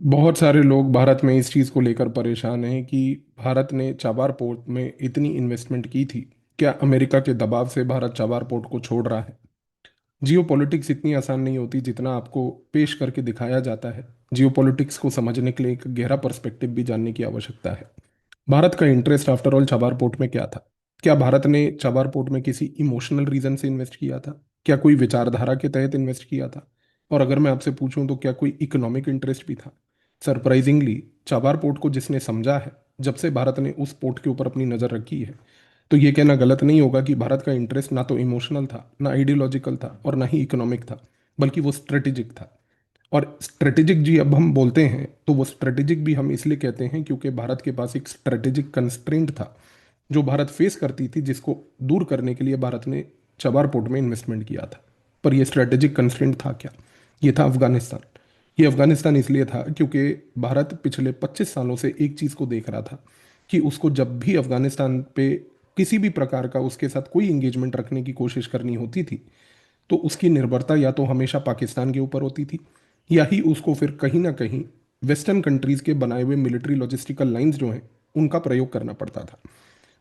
बहुत सारे लोग भारत में इस चीज़ को लेकर परेशान हैं कि भारत ने चाबार पोर्ट में इतनी इन्वेस्टमेंट की थी। क्या अमेरिका के दबाव से भारत चाबार पोर्ट को छोड़ रहा है? जियोपॉलिटिक्स इतनी आसान नहीं होती जितना आपको पेश करके दिखाया जाता है। जियोपॉलिटिक्स को समझने के लिए एक गहरा पर्सपेक्टिव भी जानने की आवश्यकता है। भारत का interest after all Chabahar port में क्या था? क्या भारत ने चाबार पोर्ट में किसी इमोशनल रीजन से इन्वेस्ट किया था? क्या कोई विचारधारा के तहत इन्वेस्ट किया था? और अगर मैं आपसे पूछूं तो क्या कोई इकोनॉमिक इंटरेस्ट भी था? सरप्राइजिंगली, चाबार पोर्ट को जिसने समझा है, जब से भारत ने उस पोर्ट के ऊपर अपनी नज़र रखी है, तो ये कहना गलत नहीं होगा कि भारत का इंटरेस्ट ना तो इमोशनल था, ना आइडियोलॉजिकल था और ना ही इकोनॉमिक था, बल्कि वो स्ट्रेटेजिक था। और स्ट्रेटेजिक जी अब हम बोलते हैं तो वो स्ट्रेटेजिक भी हम इसलिए कहते हैं क्योंकि भारत के पास एक स्ट्रेटेजिक कंस्ट्रेंट था जो भारत फेस करती थी, जिसको दूर करने के लिए भारत ने चबार पोर्ट में इन्वेस्टमेंट किया था। पर यह स्ट्रेटेजिक कंस्ट्रेंट था क्या? ये था अफगानिस्तान। ये अफगानिस्तान इसलिए था क्योंकि भारत पिछले 25 सालों से एक चीज़ को देख रहा था कि उसको जब भी अफगानिस्तान पे किसी भी प्रकार का उसके साथ कोई इंगेजमेंट रखने की कोशिश करनी होती थी, तो उसकी निर्भरता या तो हमेशा पाकिस्तान के ऊपर होती थी, या ही उसको फिर कहीं ना कहीं वेस्टर्न कंट्रीज के बनाए हुए मिलिट्री लॉजिस्टिकल लाइंस जो हैं उनका प्रयोग करना पड़ता था।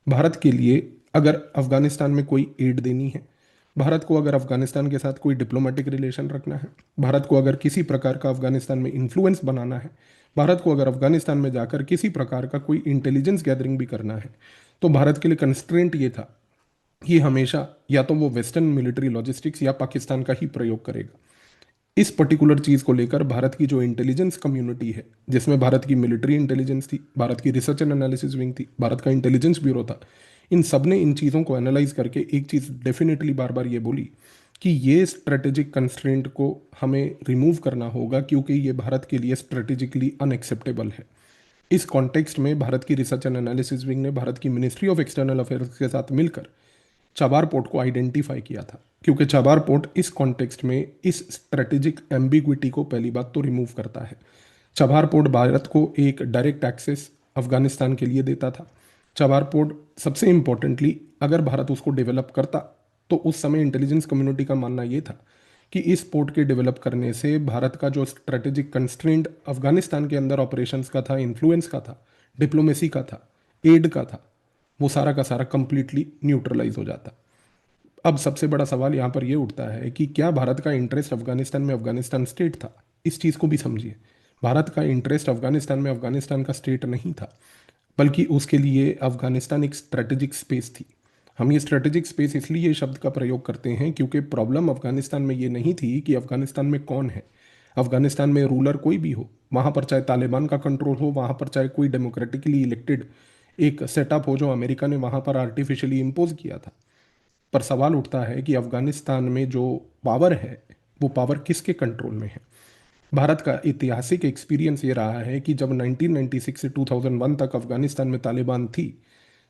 भारत के लिए अगर अफगानिस्तान में कोई एड देनी है, भारत को अगर अफगानिस्तान के साथ कोई डिप्लोमेटिक रिलेशन रखना है, भारत को अगर किसी प्रकार का अफगानिस्तान में इन्फ्लुएंस बनाना है, भारत को अगर अफगानिस्तान में जाकर किसी प्रकार का कोई इंटेलिजेंस गैदरिंग भी करना है, तो भारत के लिए कंस्ट्रेंट ये था कि हमेशा या तो वो वेस्टर्न मिलिट्री लॉजिस्टिक्स या पाकिस्तान का ही प्रयोग करेगा। इस पर्टिकुलर चीज को लेकर भारत की जो इंटेलिजेंस कम्युनिटी है, जिसमें भारत की मिलिट्री इंटेलिजेंस थी, भारत की रिसर्च एंड एनालिसिस विंग थी, भारत का इंटेलिजेंस ब्यूरो था, इन सब ने इन चीज़ों को एनालाइज करके एक चीज़ डेफिनेटली बार बार ये बोली कि ये स्ट्रेटेजिक कंस्ट्रेंट को हमें रिमूव करना होगा क्योंकि ये भारत के लिए स्ट्रेटेजिकली अनएक्सेप्टेबल है। इस कॉन्टेक्स्ट में भारत की रिसर्च एंड एनालिसिस विंग ने भारत की मिनिस्ट्री ऑफ एक्सटर्नल अफेयर्स के साथ मिलकर चाबार पोर्ट को आइडेंटिफाई किया था, क्योंकि चाबार पोर्ट इस कॉन्टेक्स्ट में इस स्ट्रेटेजिक एम्बिग्विटी को पहली बात तो रिमूव करता है। चाबार पोर्ट भारत को एक डायरेक्ट एक्सेस अफगानिस्तान के लिए देता था। चाबार पोर्ट सबसे इंपॉर्टेंटली अगर भारत उसको डेवलप करता, तो उस समय इंटेलिजेंस कम्युनिटी का मानना ये था कि इस पोर्ट के डेवलप करने से भारत का जो स्ट्रेटेजिक कंस्ट्रेंट अफगानिस्तान के अंदर ऑपरेशंस का था, इन्फ्लुएंस का था, डिप्लोमेसी का था, एड का था, वो सारा का सारा कंप्लीटली न्यूट्रलाइज हो जाता। अब सबसे बड़ा सवाल यहाँ पर यह उठता है कि क्या भारत का इंटरेस्ट अफगानिस्तान में अफगानिस्तान स्टेट था? इस चीज़ को भी समझिए। भारत का इंटरेस्ट अफगानिस्तान में अफगानिस्तान का स्टेट नहीं था, बल्कि उसके लिए अफगानिस्तान एक स्ट्रेटेजिक स्पेस थी। हम ये स्ट्रेटेजिक स्पेस इसलिए ये शब्द का प्रयोग करते हैं क्योंकि प्रॉब्लम अफगानिस्तान में ये नहीं थी कि अफगानिस्तान में कौन है। अफगानिस्तान में रूलर कोई भी हो, वहाँ पर चाहे तालिबान का कंट्रोल हो, वहाँ पर चाहे कोई डेमोक्रेटिकली इलेक्टेड एक सेटअप हो जो अमेरिका ने वहाँ पर आर्टिफिशियली इम्पोज किया था। पर सवाल उठता है कि अफगानिस्तान में जो पावर है, वो पावर किसके कंट्रोल में है? भारत का ऐतिहासिक एक्सपीरियंस ये रहा है कि जब 1996 से 2001 तक अफगानिस्तान में तालिबान थी,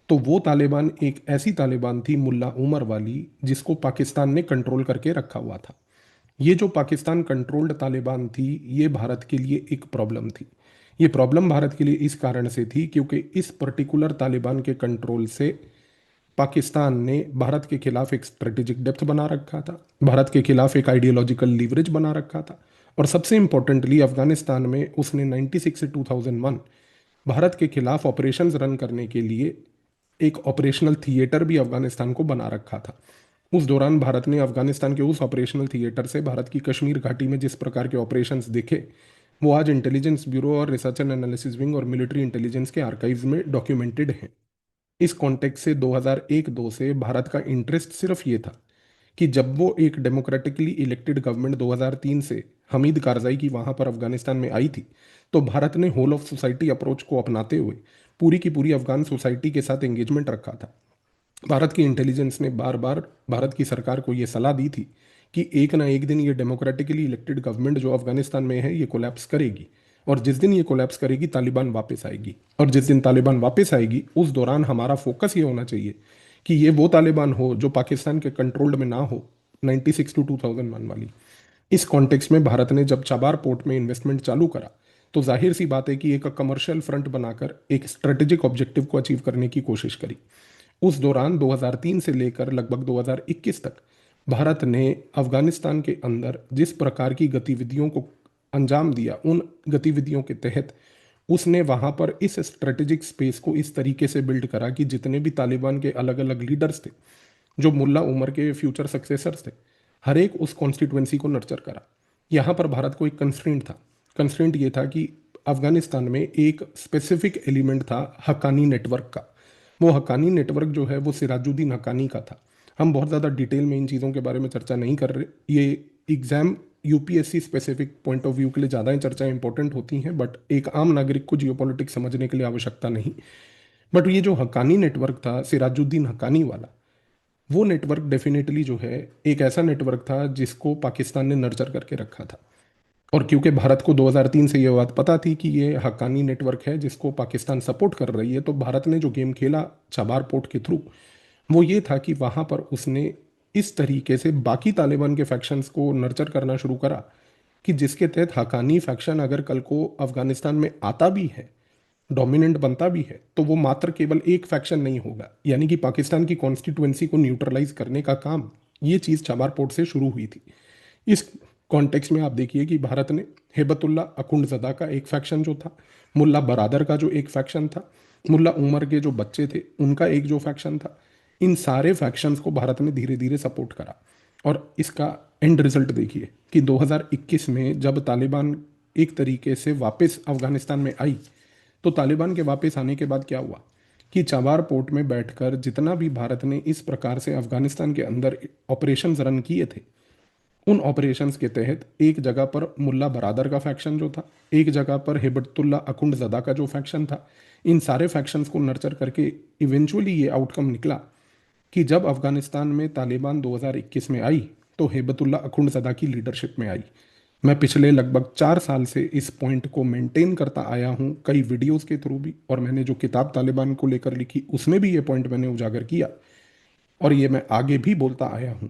तो वो तालिबान एक ऐसी तालिबान थी मुल्ला उमर वाली, जिसको पाकिस्तान ने कंट्रोल करके रखा हुआ था। ये जो पाकिस्तान कंट्रोल्ड तालिबान थी, ये भारत के लिए एक प्रॉब्लम थी। ये प्रॉब्लम भारत के लिए इस कारण से थी क्योंकि इस पर्टिकुलर तालिबान के कंट्रोल से पाकिस्तान ने भारत के खिलाफ एक स्ट्रेटेजिक डेप्थ बना रखा था, भारत के खिलाफ एक आइडियोलॉजिकल लीवरेज बना रखा था, और सबसे इंपॉर्टेंटली अफगानिस्तान में उसने 96 से 2001 भारत के खिलाफ ऑपरेशंस रन करने के लिए एक ऑपरेशनल थिएटर भी अफगानिस्तान को बना रखा था। उस दौरान भारत ने अफगानिस्तान के उस ऑपरेशनल थिएटर से भारत की कश्मीर घाटी में जिस प्रकार के ऑपरेशंस देखे, वो आज इंटेलिजेंस ब्यूरो और रिसर्च एंड एनालिसिस विंग और मिलिट्री इंटेलिजेंस के आर्काइव्स में डॉक्यूमेंटेड हैं। इस कॉन्टेक्स्ट से 2001-2 से भारत का इंटरेस्ट सिर्फ ये था कि जब वो एक डेमोक्रेटिकली इलेक्टेड गवर्नमेंट 2003 से हमीद कारजाई की वहाँ पर अफगानिस्तान में आई थी, तो भारत ने होल ऑफ सोसाइटी अप्रोच को अपनाते हुए पूरी की पूरी अफगान सोसाइटी के साथ एंगेजमेंट रखा था। भारत की इंटेलिजेंस ने बार बार भारत की सरकार को ये सलाह दी थी कि एक ना एक दिन ये डेमोक्रेटिकली इलेक्टेड गवर्नमेंट जो अफगानिस्तान में है ये कोलैप्स करेगी, और जिस दिन ये कोलैप्स करेगी तालिबान वापस आएगी, और जिस दिन तालिबान वापस आएगी उस दौरान हमारा फोकस ये होना चाहिए कि ये वो तालिबान हो जो पाकिस्तान के कंट्रोल्ड में ना हो, 96 टू 2001 वाली। इस कॉन्टेक्स्ट में भारत ने जब चाबार पोर्ट में इन्वेस्टमेंट चालू करा, तो जाहिर सी बात है कि एक कमर्शियल फ्रंट बनाकर एक स्ट्रेटेजिक ऑब्जेक्टिव को अचीव करने की कोशिश करी। उस दौरान 2003 से लेकर लगभग 2021 तक भारत ने अफगानिस्तान के अंदर जिस प्रकार की गतिविधियों को अंजाम दिया, उन गतिविधियों के तहत उसने वहां पर इस स्ट्रेटेजिक स्पेस को इस तरीके से बिल्ड करा कि जितने भी तालिबान के अलग अलग लीडर्स थे, जो मुल्ला उमर के फ्यूचर सक्सेसर्स थे, हर एक उस कॉन्स्टिट्यूएंसी को नर्चर करा। यहाँ पर भारत को एक कंस्ट्रेंट था। कंस्ट्रेंट ये था कि अफगानिस्तान में एक स्पेसिफिक एलिमेंट था हक्कानी नेटवर्क का। वो हक्कानी नेटवर्क जो है वो सिराजुद्दीन हक्कानी का था। हम बहुत ज़्यादा डिटेल में इन चीज़ों के बारे में चर्चा नहीं कर रहे। ये exam UPSC specific point of view के लिए ज़्यादा ही चर्चा इंपॉर्टेंट होती हैं, बट एक आम नागरिक को जियोपॉलिटिक्स समझने के लिए आवश्यकता नहीं। बट ये जो हक्कानी नेटवर्क था सिराजुद्दीन हक्कानी वाला, वो नेटवर्क डेफिनेटली जो है एक ऐसा नेटवर्क था जिसको पाकिस्तान ने नर्चर करके रखा था। और क्योंकि भारत को 2003 से ये बात पता थी कि ये हक्कानी नेटवर्क है जिसको पाकिस्तान सपोर्ट कर रही है, तो भारत ने जो गेम खेला चबार पोर्ट के थ्रू, वो ये था कि वहाँ पर उसने इस तरीके से बाकी तालिबान के फैक्शंस को नर्चर करना शुरू करा कि जिसके तहत हक्कानी फैक्शन अगर कल को अफगानिस्तान में आता भी है, डोमिनेंट बनता भी है, तो वो मात्र केवल एक फैक्शन नहीं होगा। यानी कि पाकिस्तान की कॉन्स्टिट्यूएंसी को न्यूट्रलाइज करने का काम, ये चीज़ चबार पोर्ट से शुरू हुई थी। इस कॉन्टेक्स्ट में आप देखिए कि भारत ने हेबतुल्ला अखुंडजदा का एक फैक्शन जो था, मुल्ला बरादर का जो एक फैक्शन था, मुल्ला उमर के जो बच्चे थे उनका एक जो फैक्शन था, इन सारे फैक्शंस को भारत ने धीरे धीरे सपोर्ट करा। और इसका एंड रिजल्ट देखिए कि 2021 में जब तालिबान एक तरीके से वापस अफगानिस्तान में आई, तो तालिबान के वापस आने के बाद क्या हुआ कि चबार पोर्ट में बैठकर जितना भी भारत ने इस प्रकार से अफगानिस्तान के अंदर ऑपरेशंस रन किए थे, उन ऑपरेशंस के तहत एक जगह पर मुल्ला बरादर का फैक्शन जो था, एक जगह पर हिबतुल्ला अखुंडजदा का जो फैक्शन था, इन सारे फैक्शंस को नर्चर करके इवेंचुअली ये आउटकम निकला कि जब अफगानिस्तान में तालिबान 2021 में आई, तो हेबतुल्ला अखुंडजदा की लीडरशिप में आई। मैं पिछले लगभग 4 साल से इस पॉइंट को मेंटेन करता आया हूं, कई वीडियोस के थ्रू भी, और मैंने जो किताब तालिबान को लेकर लिखी उसमें भी ये पॉइंट मैंने उजागर किया, और ये मैं आगे भी बोलता आया हूं।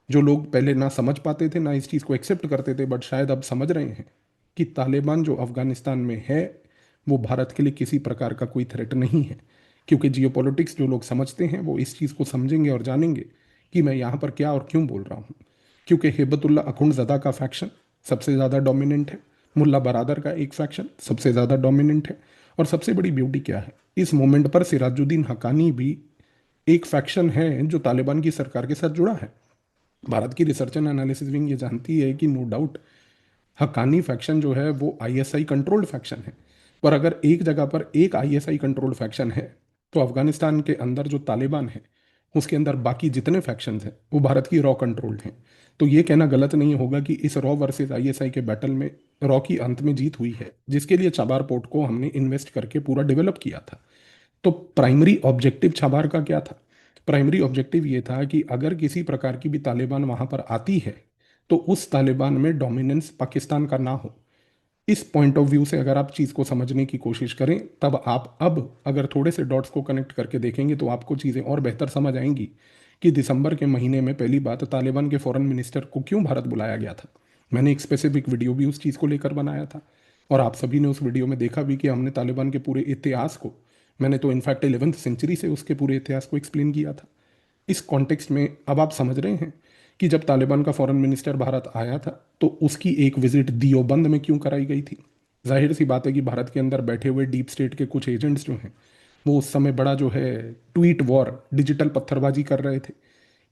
जो लोग पहले ना समझ पाते थे, ना इस चीज़ को एक्सेप्ट करते थे, बट शायद अब समझ रहे हैं कि तालिबान जो अफगानिस्तान में है वो भारत के लिए किसी प्रकार का कोई थ्रेट नहीं है। क्योंकि जियोपॉलिटिक्स जो लोग समझते हैं वो इस चीज़ को समझेंगे और जानेंगे कि मैं यहाँ पर क्या और क्यों बोल रहा हूँ। क्योंकि हिबतुल्ला अखुंडजदा का फैक्शन सबसे ज़्यादा डोमिनेंट है, मुल्ला बरादर का एक फैक्शन सबसे ज़्यादा डोमिनेंट है, और सबसे बड़ी ब्यूटी क्या है, इस मोमेंट पर सिराजुद्दीन हक्कानी भी एक फैक्शन है जो तालिबान की सरकार के साथ जुड़ा है। भारत की रिसर्च एंड एनालिसिस विंग ये जानती है कि नो डाउट हक्कानी फैक्शन जो है वो आईएसआई कंट्रोल्ड फैक्शन है, पर अगर एक जगह पर एक आईएसआई कंट्रोल्ड फैक्शन है, तो अफगानिस्तान के अंदर जो तालिबान है उसके अंदर बाकी जितने फैक्शंस हैं वो भारत की रॉ कंट्रोल्ड हैं। तो ये कहना गलत नहीं होगा कि इस रॉ वर्सेस आईएसआई के बैटल में रॉ की अंत में जीत हुई है, जिसके लिए चाबार पोर्ट को हमने इन्वेस्ट करके पूरा डेवलप किया था। तो प्राइमरी ऑब्जेक्टिव छबार का क्या था? प्राइमरी ऑब्जेक्टिव ये था कि अगर किसी प्रकार की भी तालिबान वहां पर आती है, तो उस तालिबान में डोमिनेंस पाकिस्तान का ना हो। इस पॉइंट ऑफ व्यू से अगर आप चीज़ को समझने की कोशिश करें, तब आप अब अगर थोड़े से डॉट्स को कनेक्ट करके देखेंगे तो आपको चीज़ें और बेहतर समझ आएंगी कि दिसंबर के महीने में पहली बात तालिबान के फॉरेन मिनिस्टर को क्यों भारत बुलाया गया था। मैंने एक स्पेसिफिक वीडियो भी उस चीज़ को लेकर बनाया था, और आप सभी ने उस वीडियो में देखा भी कि हमने तालिबान के पूरे इतिहास को, मैंने तो इनफैक्ट 11वीं सेंचुरी से उसके पूरे इतिहास को एक्सप्लेन किया था। इस कॉन्टेक्स्ट में अब आप समझ रहे हैं कि जब तालिबान का फॉरेन मिनिस्टर भारत आया था तो उसकी एक विजिट दियोबंद में क्यों कराई गई थी। जाहिर सी बात है कि भारत के अंदर बैठे हुए डीप स्टेट के कुछ एजेंट्स जो हैं वो उस समय बड़ा जो है ट्वीट वॉर, डिजिटल पत्थरबाजी कर रहे थे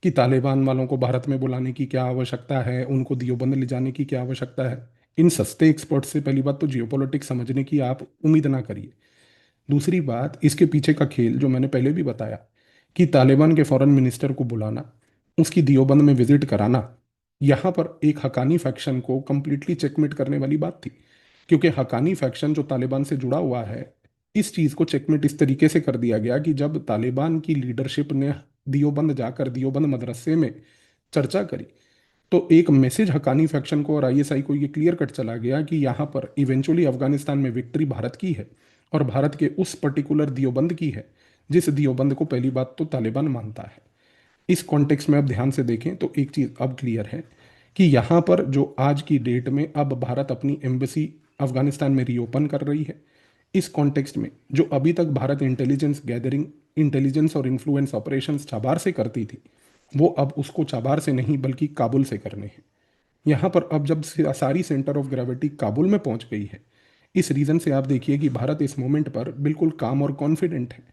कि तालिबान वालों को भारत में बुलाने की क्या आवश्यकता है, उनको दियोबंद ले जाने की क्या आवश्यकता है। इन सस्ते एक्सपर्ट से पहली बात तो जियोपॉलिटिक्स समझने की आप उम्मीद ना करिए। दूसरी बात, इसके पीछे का खेल जो मैंने पहले भी बताया कि तालिबान के फॉरेन मिनिस्टर को बुलाना, उसकी दियोबंद में विजिट कराना, यहाँ पर एक हकानी फैक्शन को कंप्लीटली चेकमेट करने वाली बात थी। क्योंकि हकानी फैक्शन जो तालिबान से जुड़ा हुआ है, इस चीज़ को चेकमेट इस तरीके से कर दिया गया कि जब तालिबान की लीडरशिप ने दियोबंद जाकर दियोबंद मदरसे में चर्चा करी, तो एक मैसेज हकानी फैक्शन को और आईएसआई को ये क्लियर कट चला गया कि यहाँ पर इवेंचुअली अफगानिस्तान में विक्ट्री भारत की है, और भारत के उस पर्टिकुलर दियोबंद की है जिस दियोबंद को पहली बात तो तालिबान मानता है। इस कॉन्टेक्स्ट में अब ध्यान से देखें तो एक चीज़ अब क्लियर है कि यहाँ पर जो आज की डेट में अब भारत अपनी एम्बेसी अफगानिस्तान में रीओपन कर रही है, इस कॉन्टेक्स्ट में जो अभी तक भारत इंटेलिजेंस गैदरिंग, इंटेलिजेंस और इन्फ्लुएंस ऑपरेशंस चाबार से करती थी, वो अब उसको चाबार से नहीं बल्कि काबुल से करने हैं। यहाँ पर अब जब सारी सेंटर ऑफ ग्रेविटी काबुल में पहुंच गई है, इस रीजन से आप देखिए कि भारत इस मोमेंट पर बिल्कुल काम और कॉन्फिडेंट है,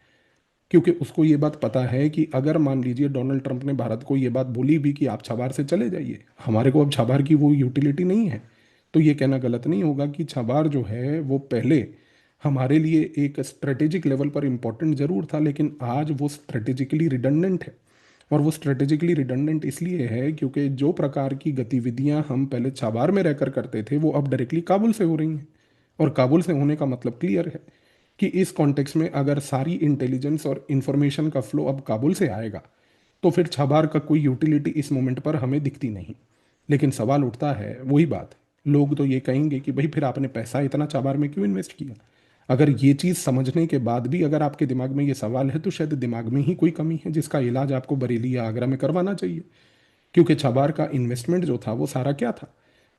क्योंकि उसको ये बात पता है कि अगर मान लीजिए डोनाल्ड ट्रंप ने भारत को ये बात बोली भी कि आप छबार से चले जाइए, हमारे को अब छबार की वो यूटिलिटी नहीं है, तो ये कहना गलत नहीं होगा कि छबार जो है वो पहले हमारे लिए एक स्ट्रेटेजिक लेवल पर इम्पोर्टेंट जरूर था, लेकिन आज वो स्ट्रेटेजिकली रिडंडेंट है। और वो स्ट्रेटेजिकली रिडंडेंट इसलिए है क्योंकि जो प्रकार की गतिविधियां हम पहले छबार में रहकर करते थे वो अब डायरेक्टली काबुल से हो रही हैं। और काबुल से होने का मतलब क्लियर है कि इस कॉन्टेक्स्ट में अगर सारी इंटेलिजेंस और इंफॉर्मेशन का फ्लो अब काबुल से आएगा, तो फिर छबार का कोई यूटिलिटी इस मोमेंट पर हमें दिखती नहीं। लेकिन सवाल उठता है वही बात, लोग तो ये कहेंगे कि भाई फिर आपने पैसा इतना छबार में क्यों इन्वेस्ट किया। अगर ये चीज़ समझने के बाद भी अगर आपके दिमाग में ये सवाल है, तो शायद दिमाग में ही कोई कमी है जिसका इलाज आपको बरेली या आगरा में करवाना चाहिए। क्योंकि छबार का इन्वेस्टमेंट जो था वो सारा क्या था,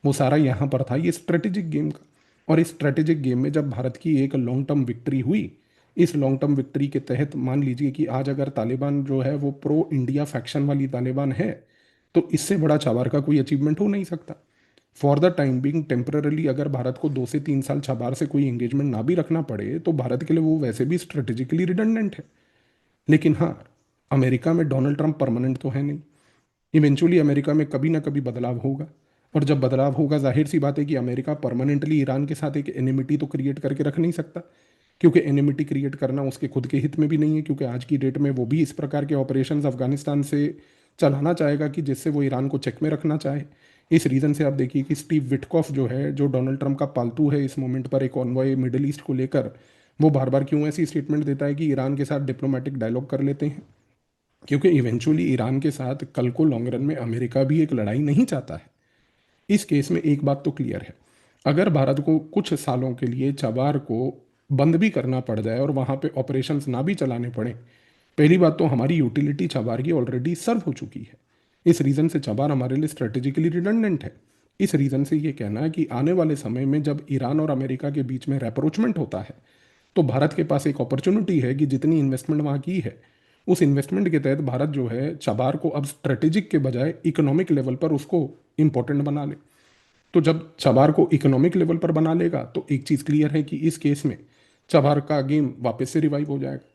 वो सारा यहाँ पर था ये स्ट्रेटेजिक गेम का। और इस स्ट्रेटेजिक गेम में जब भारत की एक लॉन्ग टर्म विक्ट्री हुई, इस लॉन्ग टर्म विक्ट्री के तहत मान लीजिए कि आज अगर तालिबान जो है वो प्रो इंडिया फैक्शन वाली तालिबान है, तो इससे बड़ा छबार का कोई अचीवमेंट हो नहीं सकता। For the time being temporarily अगर भारत को 2 से 3 साल छबार से कोई एंगेजमेंट ना भी रखना पड़े, तो भारत के लिए वो वैसे भी स्ट्रेटेजिकली रिडंडेंट है। लेकिन हाँ, अमेरिका में डोनाल्ड ट्रंप परमानेंट तो है नहीं। इवेंचुअली अमेरिका में कभी ना कभी बदलाव होगा। और जब बदलाव होगा, जाहिर सी बात है कि अमेरिका परमानेंटली ईरान के साथ एक एनिमिटी तो क्रिएट करके रख नहीं सकता, क्योंकि एनिमिटी क्रिएट करना उसके खुद के हित में भी नहीं है, क्योंकि आज की डेट में वो भी इस प्रकार के ऑपरेशंस अफगानिस्तान से चलाना चाहेगा कि जिससे वो ईरान को चेक में रखना चाहे। इस रीज़न से आप देखिए कि स्टीव विटकॉफ जो है, जो डोनाल्ड ट्रंप का पालतू है इस मोमेंट पर एक ऑनवॉय मिडिल ईस्ट को लेकर, वो बार बार क्यों ऐसी स्टेटमेंट देता है कि ईरान के साथ डिप्लोमेटिक डायलॉग कर लेते हैं। क्योंकि इवेंचुअली ईरान के साथ कल को लॉन्ग रन में अमेरिका भी एक लड़ाई नहीं चाहता है। इस केस में एक बात तो क्लियर है, अगर भारत को कुछ सालों के लिए चबार को बंद भी करना पड़ जाए और वहाँ पे ऑपरेशंस ना भी चलाने पड़े, पहली बात तो हमारी यूटिलिटी चबार की ऑलरेडी सर्व हो चुकी है। इस रीज़न से चबार हमारे लिए स्ट्रेटेजिकली रिडंडेंट है। इस रीज़न से ये कहना है कि आने वाले समय में जब ईरान और अमेरिका के बीच में रेप्रोचमेंट होता है, तो भारत के पास एक अपॉर्चुनिटी है कि जितनी इन्वेस्टमेंट वहाँ की है, उस इन्वेस्टमेंट के तहत भारत जो है चबार को अब स्ट्रेटेजिक के बजाय इकोनॉमिक लेवल पर उसको इंपॉर्टेंट बना ले। तो जब चबार को इकोनॉमिक लेवल पर बना लेगा, तो एक चीज़ क्लियर है कि इस केस में चबार का गेम वापस से रिवाइव हो जाएगा।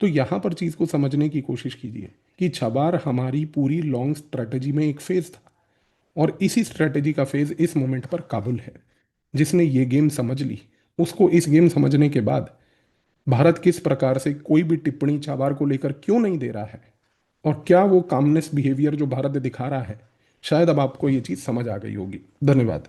तो यहाँ पर चीज़ को समझने की कोशिश कीजिए कि चबार हमारी पूरी लॉन्ग स्ट्रेटेजी में एक फेज था, और इसी स्ट्रेटेजी का फेज इस मोमेंट पर काबुल है। जिसने ये गेम समझ ली, उसको इस गेम समझने के बाद भारत किस प्रकार से कोई भी टिप्पणी चाबार को लेकर क्यों नहीं दे रहा है, और क्या वो कामनेस बिहेवियर जो भारत दिखा रहा है, शायद अब आपको ये चीज़ समझ आ गई होगी। धन्यवाद।